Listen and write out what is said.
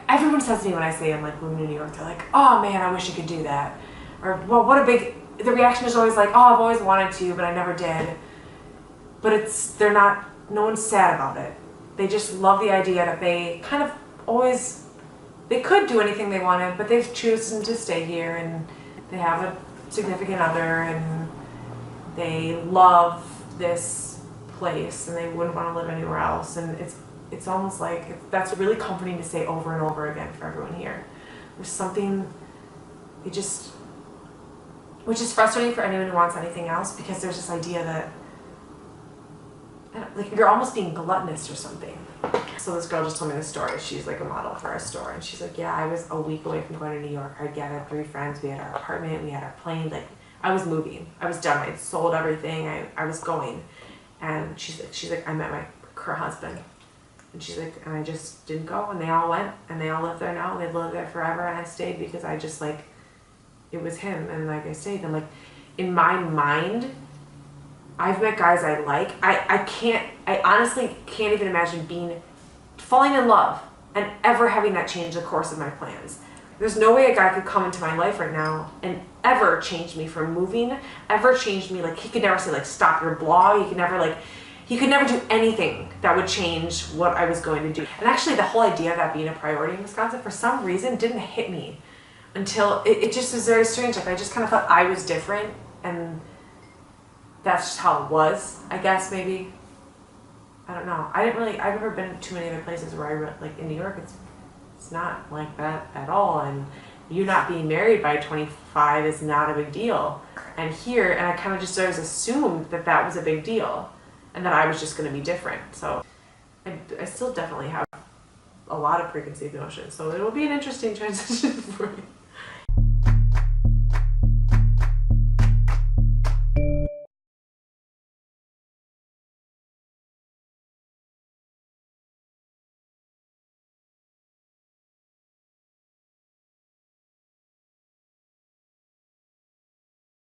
everyone says to me when I say I'm like moving to New York, they're like, oh man, I wish I could do that. Or, well, the reaction is always like, oh, I've always wanted to, but I never did. But no one's sad about it. They just love the idea that they kind of always, they could do anything they wanted, but they've chosen to stay here, and they have a significant other, and they love this place, and they wouldn't want to live anywhere else. And it's almost like, that's really comforting to say over and over again for everyone here. There's something, which is frustrating for anyone who wants anything else, because there's this idea that like you're almost being gluttonous or something. So this girl just told me this story. She's like a model for our store, and she's like, yeah, I was a week away from going to New York. I gathered 3 friends. We had our apartment. We had our plane. Like, I was moving. I was done. I'd sold everything. I was going. And she's like, I met her husband. And she's like, and I just didn't go. And they all went, and they all live there now. They live there forever. And I stayed because I just like, it was him. And like I stayed. And like, in my mind, I've met guys I like. I honestly can't even imagine falling in love and ever having that change the course of my plans. There's no way a guy could come into my life right now and ever change me from moving, ever change me. Like, he could never say like, stop your blog. He could never do anything that would change what I was going to do. And actually the whole idea of that being a priority in Wisconsin, for some reason, didn't hit me until it just was very strange. Like, I just kind of thought I was different, and that's just how it was, I guess, maybe. I don't know. I've never been to too many other places where like in New York, it's not like that at all. And you not being married by 25 is not a big deal. And here, and I kind of just always assumed that was a big deal, and that I was just going to be different. So I still definitely have a lot of preconceived notions. So it will be an interesting transition for me.